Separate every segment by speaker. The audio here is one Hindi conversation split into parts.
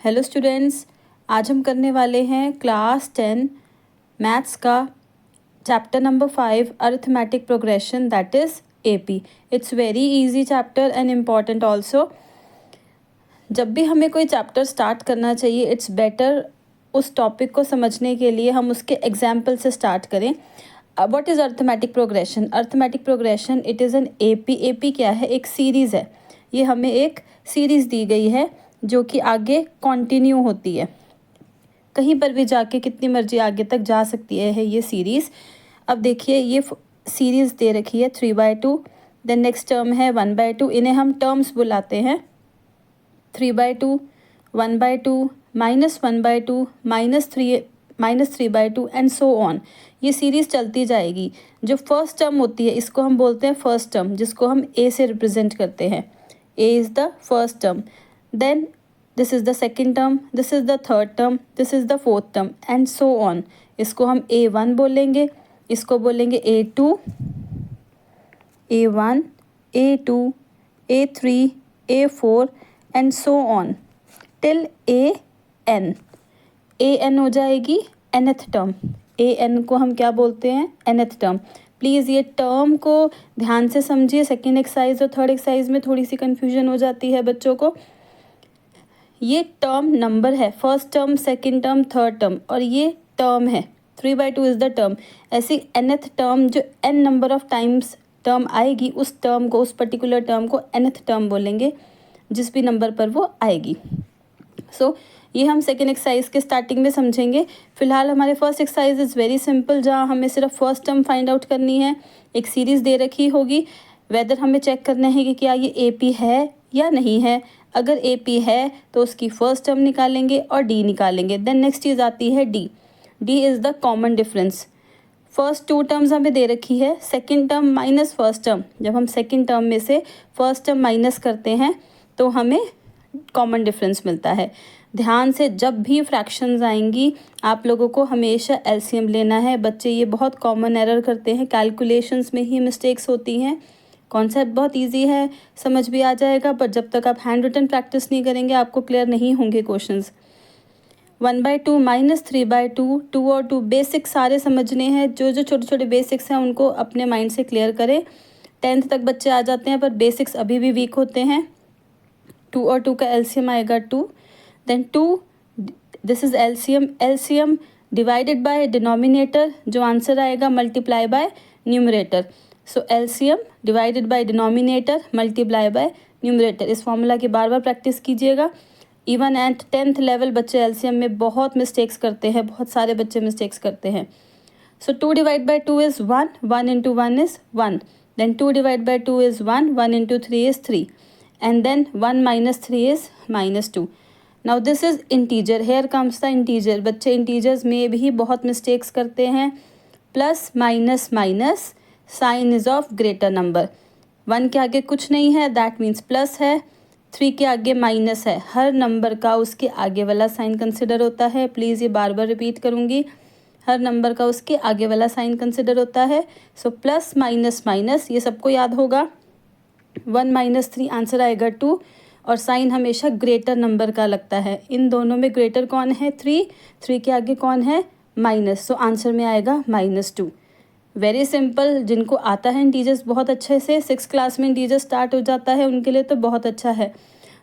Speaker 1: हेलो स्टूडेंट्स, आज हम करने वाले हैं क्लास 10 मैथ्स का chapter number 5 arithmetic progression that is AP. It's very easy chapter and important also. जब भी हमें कोई चैप्टर स्टार्ट करना चाहिए इट्स बेटर उस टॉपिक को समझने के लिए हम उसके एग्जाम्पल से स्टार्ट करें। What is arithmetic progression? Arithmetic progression it is an AP. AP क्या है? एक सीरीज़ है। ये हमें एक सीरीज़ दी गई है जो कि आगे कंटिन्यू होती है, कहीं पर भी जाके कितनी मर्जी आगे तक जा सकती है ये सीरीज़। अब देखिए ये सीरीज़ दे रखी है 3/2, देन नेक्स्ट टर्म है 1/2। इन्हें हम टर्म्स बुलाते हैं 3/2, 1/2, -1/2, -3/2 एंड सो ऑन। ये सीरीज़ चलती जाएगी। जो फर्स्ट टर्म होती है इसको हम बोलते हैं फर्स्ट टर्म, जिसको हम ए से रिप्रेजेंट करते हैं। A is the first term, then this is the second term, this is the third term, this is the fourth term and so on। इसको हम A1 बोलेंगे, इसको बोलेंगे A2, A1, A2, A3, A4 and so on till AN। AN हो जाएगी nth टर्म। AN को हम क्या बोलते हैं? nth term. प्लीज़ ये टर्म को ध्यान से समझिए, सेकेंड एक्सरसाइज और थर्ड एक्सरसाइज में थोड़ी सी कन्फ्यूजन हो जाती है बच्चों को। ये टर्म नंबर है, first term, second term, third term, और ये टर्म है 3/2 इज़ द टर्म। ऐसी nth टर्म जो n number of times term आएगी उस टर्म को, उस पर्टिकुलर टर्म को nth टर्म बोलेंगे, जिस भी नंबर पर वो आएगी। सो ये हम सेकेंड एक्सरसाइज के स्टार्टिंग में समझेंगे। फिलहाल हमारे first exercise is very simple, जहाँ हमें सिर्फ फर्स्ट टर्म फाइंड आउट करनी है। एक सीरीज़ दे रखी होगी, वेदर हमें चेक करना है कि क्या ये AP है या नहीं है। अगर AP है तो उसकी फर्स्ट टर्म निकालेंगे और D निकालेंगे। देन नेक्स्ट चीज़ आती है D। D is the common difference. First 2 terms हमें दे रखी है, second term minus first term. जब हम सेकेंड टर्म में से फर्स्ट टर्म माइनस करते हैं तो हमें कॉमन डिफरेंस मिलता है। ध्यान से जब भी फ्रैक्शंस आएंगी आप लोगों को हमेशा LCM लेना है। बच्चे ये बहुत कॉमन एरर करते हैं, कैलकुलेशंस में ही मिस्टेक्स होती हैं। कॉन्सेप्ट बहुत इजी है, समझ भी आ जाएगा, पर जब तक आप हैंड रिटन प्रैक्टिस नहीं करेंगे आपको क्लियर नहीं होंगे क्वेश्चंस। 1/2, -3/2, 2 और 2 बेसिक सारे समझने हैं। जो जो छोटे छोटे बेसिक्स हैं उनको अपने माइंड से क्लियर करें। 10th तक बच्चे आ जाते हैं पर बेसिक्स अभी भी वीक होते हैं। 2 और 2 का LCM आएगा 2, then 2, this is LCM divided by denominator, जो आंसर आएगा multiply by numerator. So LCM divided by denominator multiply by numerator. इस फॉर्मूला की बार बार प्रैक्टिस कीजिएगा। इवन एट 10th लेवल बच्चे LCM में बहुत मिस्टेक्स करते हैं, बहुत सारे बच्चे मिस्टेक्स करते हैं। So 2 divide by 2 is 1, 1 into 1 is 1, then 2 divide by 2 is 1, 1 into 3 is 3, and then 1 minus 3 is -2। Now this is integer, here comes the integer। बच्चे इंटीजर्स में भी बहुत मिस्टेक्स करते हैं। Plus minus minus, sign is of greater number. 1 के आगे कुछ नहीं है, दैट मीन्स प्लस है। 3 के आगे माइनस है। हर नंबर का उसके आगे वाला साइन कंसिडर होता है। प्लीज़ ये बार बार रिपीट करूँगी, हर नंबर का उसके आगे वाला साइन कंसिडर होता है। सो प्लस माइनस माइनस, ये सबको याद होगा। 1 - 3 आंसर आएगा 2, और साइन हमेशा ग्रेटर नंबर का लगता है। इन दोनों में ग्रेटर कौन है? 3 के आगे कौन है? माइनस, सो आंसर में आएगा -2। Very simple. जिनको आता है इंटीजर्स बहुत अच्छे से, 6th क्लास में इंटीजर स्टार्ट हो जाता है उनके लिए तो बहुत अच्छा है।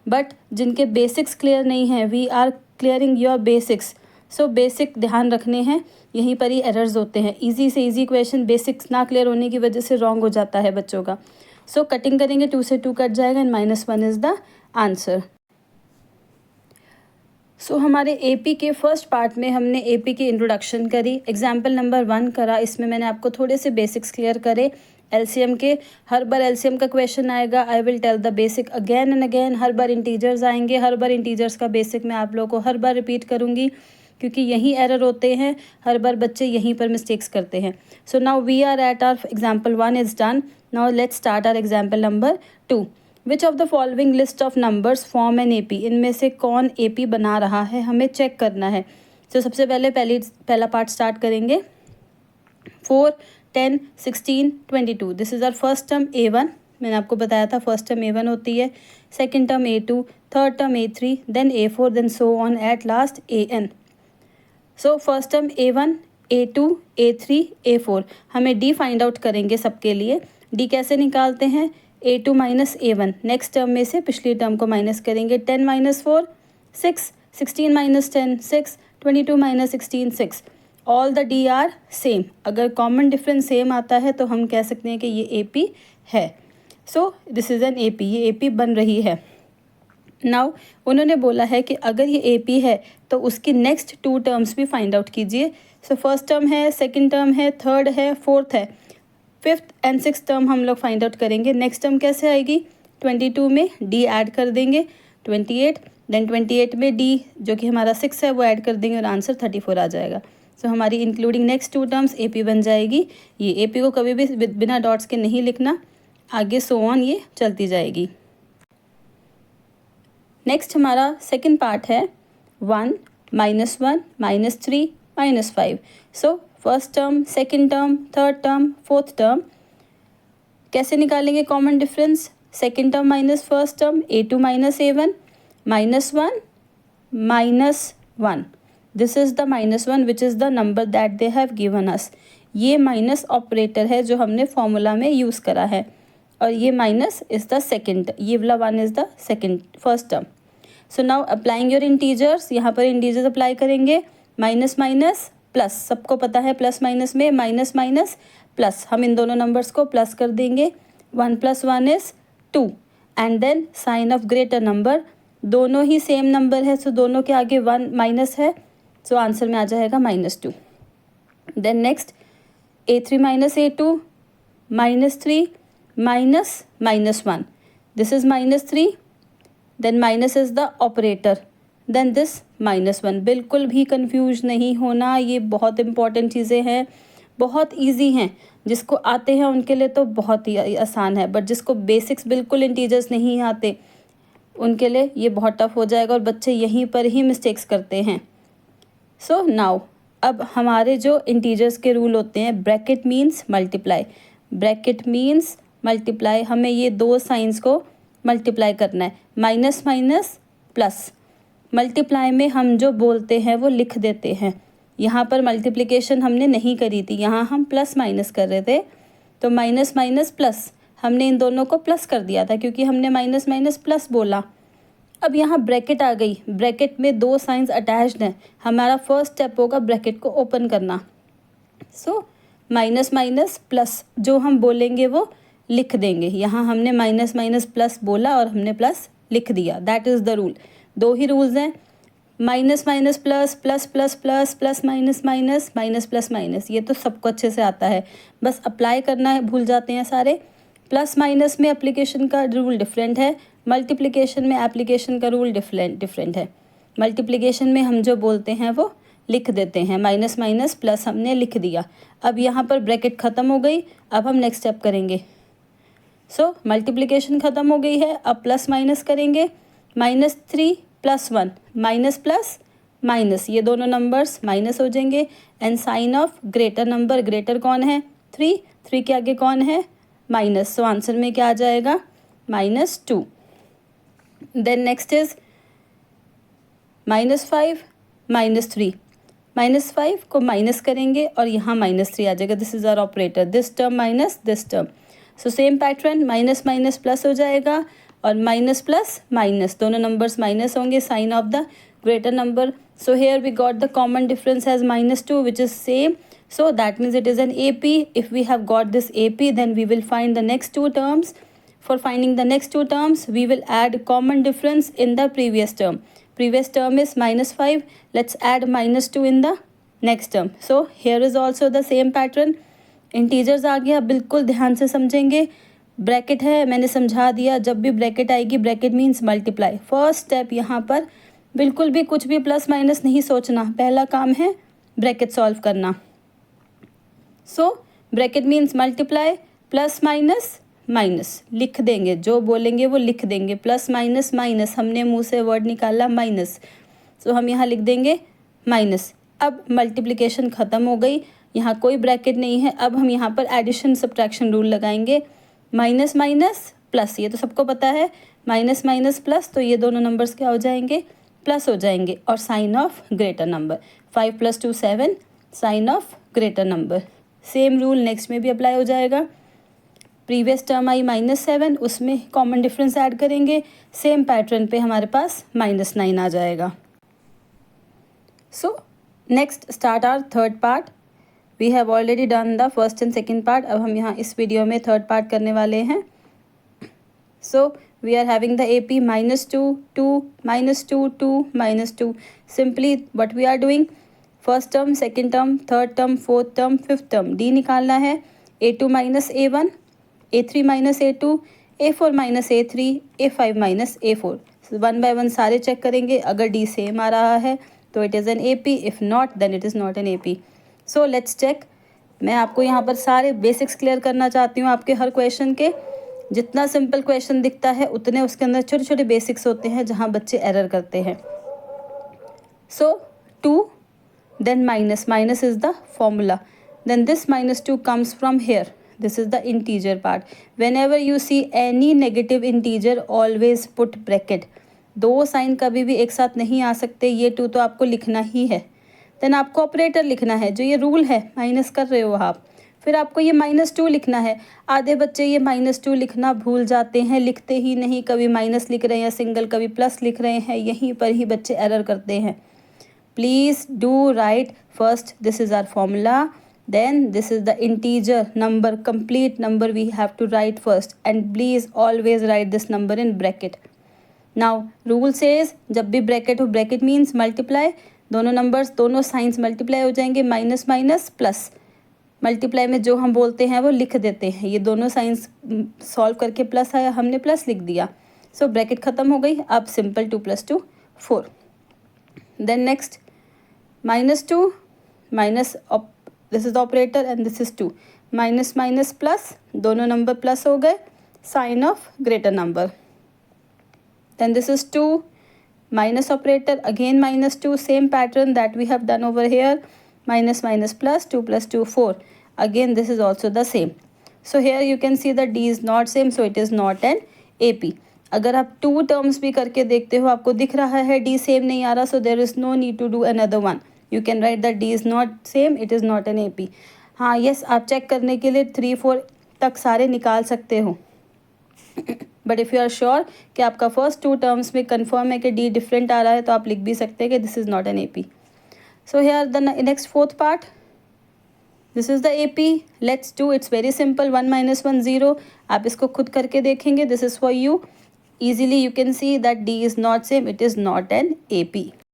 Speaker 1: बट जिनके बेसिक्स क्लियर नहीं है, we are clearing your basics. So basic ध्यान रखने हैं, यहीं पर ही एरर्स होते हैं। ईजी से ईजी क्वेश्चन बेसिक्स ना क्लियर होने की वजह से रॉन्ग हो जाता है बच्चों का। सो कटिंग करेंगे, 2 से 2 कट जाएगा एंड -1 इज़ द आंसर। सो हमारे AP के फर्स्ट पार्ट में हमने AP की इंट्रोडक्शन करी, एग्जाम्पल नंबर 1 करा। इसमें मैंने आपको थोड़े से बेसिक्स क्लियर करे LCM के। हर बार LCM का क्वेश्चन आएगा, I will tell the basic again and again. हर बार इंटीजर्स आएंगे, हर बार इंटीजर्स का बेसिक मैं आप लोगों को हर बार रिपीट करूँगी, क्योंकि यही एरर होते हैं, हर बार बच्चे यहीं पर मिस्टेक्स करते हैं। So now we are at our example 1 is done. Now let's start our example number 2। Which of the following list of numbers form an AP? इनमें से कौन AP बना रहा है, हमें चेक करना है। तो सबसे पहला पार्ट स्टार्ट करेंगे। 4, 10, 16, 22, this is our first term A1। मैंने आपको बताया था फर्स्ट टर्म A1 होती है। second term a2, third term a3, then a4, then so on at last an. So first term a1, a2, a3, a4. हमें d फाइंड आउट करेंगे सबके लिए. d कैसे निकालते हैं? a2 minus a1. Next term में से पिछली टर्म को माइनस करेंगे. 10 minus 4 6, 16 minus 10 6, 22 minus 16 6. All the D R same. अगर कॉमन डिफरेंस सेम आता है तो हम कह सकते हैं कि ये ए पी है. So this is an A P. ये ए पी बन रही है. नाउ उन्होंने बोला है कि अगर ये ए पी है तो उसकी नेक्स्ट 2 टर्म्स भी फाइंड आउट कीजिए. सो फर्स्ट टर्म है, सेकंड टर्म है, थर्ड है, फोर्थ है, फिफ्थ एंड सिक्स टर्म हम लोग फाइंड आउट करेंगे. नेक्स्ट टर्म कैसे आएगी? 22 में डी ऐड कर देंगे 28, देन 28 में डी जो कि हमारा 6 है वो ऐड कर देंगे और आंसर 34 आ जाएगा. सो हमारी including next 2 terms A P बन जाएगी. ये ए पी को कभी भी बिना डॉट्स के नहीं लिखना, आगे सो ऑन ये चलती जाएगी. नेक्स्ट हमारा सेकंड पार्ट है 1, -1, -3, -5. So first term, second term, third term, fourth term कैसे निकालेंगे common difference? Second term minus first term, a2 minus a1, -1, -1. This is the -1 which is the number that they have given us. ये माइनस ऑपरेटर है जो हमने फॉर्मूला में यूज़ करा है, और ये माइनस इज़ द सेकेंड, ये वाला 1 is the second first term. So now applying your integers. यहाँ पर इंटीजर्स अप्लाई करेंगे. माइनस माइनस प्लस, सबको पता है प्लस माइनस में माइनस माइनस प्लस. हम इन दोनों नंबर्स को प्लस कर देंगे. 1 + 1 is 2 and then sign of greater number. दोनों ही सेम नंबर है, सो दोनों के आगे 1 माइनस है, सो आंसर में आ जाएगा -2. Then next a3 minus a2, -3 minus -1. This is -3, then minus is the operator, then this -1. बिल्कुल भी कंफ्यूज नहीं होना, ये बहुत इंपॉर्टेंट चीज़ें हैं, बहुत इजी हैं. जिसको आते हैं उनके लिए तो बहुत ही आसान है, बट जिसको बेसिक्स बिल्कुल इंटीजर्स नहीं आते उनके लिए ये बहुत टफ हो जाएगा, और बच्चे यहीं पर ही मिस्टेक्स करते हैं. सो नाउ अब हमारे जो इंटीजर्स के रूल होते हैं, bracket means multiply, bracket means multiply. हमें ये 2 साइंस को मल्टीप्लाई करना है. Minus minus plus. मल्टीप्लाई में हम जो बोलते हैं वो लिख देते हैं. यहाँ पर मल्टीप्लिकेशन हमने नहीं करी थी, यहाँ हम प्लस माइनस कर रहे थे, तो माइनस माइनस प्लस हमने इन दोनों को प्लस कर दिया था क्योंकि हमने माइनस माइनस प्लस बोला. अब यहाँ ब्रैकेट आ गई, ब्रैकेट में 2 साइंस अटैच्ड हैं. हमारा फर्स्ट स्टेप होगा ब्रैकेट को ओपन करना. सो माइनस माइनस प्लस जो हम बोलेंगे वो लिख देंगे. यहाँ हमने माइनस माइनस प्लस बोला और हमने प्लस लिख दिया. That is the rule. 2 ही रूल्स हैं, minus minus plus, plus plus plus, plus minus minus, minus plus minus. ये तो सबको अच्छे से आता है, बस अप्लाई करना है, भूल जाते हैं सारे. प्लस माइनस में एप्लीकेशन का रूल डिफरेंट है, मल्टीप्लिकेशन में एप्लीकेशन का रूल डिफरेंट है. मल्टीप्लिकेशन में हम जो बोलते हैं वो लिख देते हैं. माइनस माइनस प्लस हमने लिख दिया. अब यहाँ पर ब्रैकेट ख़त्म हो गई. अब हम नेक्स्ट स्टेप करेंगे. सो मल्टीप्लिकेशन ख़त्म हो गई है, अब प्लस माइनस करेंगे. -3 + 1, माइनस प्लस माइनस, ये दोनों नंबर्स माइनस हो जाएंगे. And sign of greater number, greater कौन है? 3 के आगे कौन है? माइनस. सो आंसर में क्या आ जाएगा? -2. Then next is -5 -3. -5 को माइनस करेंगे और यहाँ -3 आ जाएगा. This is our operator, this term minus this term. So same pattern, minus minus plus हो जाएगा और माइनस प्लस माइनस, दोनों नंबर्स माइनस होंगे. Sign of the greater number. So here we got the common difference as -2, which is same. So that means it is an AP. If we have got this AP, then we will find the next 2 terms. For finding the next 2 terms, we will add common difference in the previous term. Previous term is -5. Let's add -2 in the next term. So here is also the same pattern. Integers आ गया, बिल्कुल ध्यान से समझेंगे. ब्रैकेट है, मैंने समझा दिया. जब भी ब्रैकेट आएगी, bracket means multiply. First step यहाँ पर बिल्कुल भी कुछ भी प्लस माइनस नहीं सोचना. पहला काम है ब्रैकेट सॉल्व करना. So bracket means multiply, plus minus minus लिख देंगे, जो बोलेंगे वो लिख देंगे. प्लस माइनस माइनस, हमने मुंह से वर्ड निकाला माइनस, सो हम यहाँ लिख देंगे माइनस. अब मल्टीप्लिकेशन ख़त्म हो गई, यहाँ कोई ब्रैकेट नहीं है. अब हम यहाँ पर एडिशन सब्ट्रैक्शन रूल लगाएंगे. माइनस माइनस प्लस, ये तो सबको पता है. माइनस माइनस प्लस, तो ये दोनों नंबर्स क्या हो जाएंगे, प्लस हो जाएंगे, और sign of greater number, 5 + 2 7, sign of greater number. Same rule next में भी अप्लाई हो जाएगा। प्रीवियस टर्म आई -7, उसमें कॉमन डिफरेंस ऐड करेंगे, सेम पैटर्न पे हमारे पास -9 आ जाएगा। So next start our third part. We have already done the first and second part, अब हम यहाँ इस वीडियो में थर्ड पार्ट करने वाले हैं। So we are having the AP -2 2 -2 2 -2। Simply what we are doing, first term, second term, third term, fourth term, fifth term, D निकालना है। A2 - A1, A3 - A2, A4 - A3, A5 - A4। One by one सारे चेक करेंगे, अगर D सेम आ रहा है तो it is an AP, if not then it is not an AP। So let's check. मैं आपको यहाँ पर सारे बेसिक्स क्लियर करना चाहती हूँ आपके हर क्वेश्चन के। जितना सिंपल क्वेश्चन दिखता है उतने उसके अंदर छोटे छोटे बेसिक्स होते हैं जहाँ बच्चे एरर करते हैं। So 2 then minus is the formula, then this -2 comes from here, this is the integer part। whenever you see any negative integer always put bracket। दो साइन कभी भी एक साथ नहीं आ सकते, ये 2 तो आपको लिखना ही है। देन आपको ऑपरेटर लिखना है, जो ये रूल है, माइनस कर रहे हो आप, फिर आपको ये -2 लिखना है। आधे बच्चे ये -2 लिखना भूल जाते हैं, लिखते ही नहीं, कभी माइनस लिख रहे हैं या सिंगल, कभी प्लस लिख रहे हैं, यहीं पर ही बच्चे एरर करते हैं। Please do write first this is our formula, then this is the integer number, complete number we have to write first, and please always write this number in bracket। now rule says जब भी bracket हो, bracket means multiply, दोनों numbers, दोनों signs multiply हो जाएंगे, माइनस माइनस प्लस। मल्टीप्लाई में जो हम बोलते हैं वो लिख देते हैं, ये दोनों साइंस सॉल्व करके प्लस आया, हमने प्लस लिख दिया। सो ब्रैकेट ख़त्म हो गई, अब simple 2 + 2 4। Then next -2 minus, this is operator and this is 2, minus minus plus, दोनों नंबर प्लस हो गए, sign of greater number. Then this is 2 minus operator, again -2, same pattern that we have done over here, minus minus plus, 2 + 2 4, again this is also the same। so here you can see that D is not same, so it is not an AP। अगर आप 2 टर्म्स भी करके देखते हो, आपको दिख रहा है D सेम नहीं आ रहा, so there is no need to do another one, you can write that D is not same, it is not an AP। हाँ yes, आप चेक करने के लिए 3 4 तक सारे निकाल सकते हो, but if you are sure कि आपका फर्स्ट 2 टर्म्स में कन्फर्म है कि D डिफरेंट आ रहा है, तो आप लिख भी सकते हैं कि this is not an AP। So here the next fourth part, this is the AP। Let's do, it's very simple, 1 - 1 0। आप इसको खुद करके देखेंगे, this is for you, easily you can see that D is not same, it is not an AP।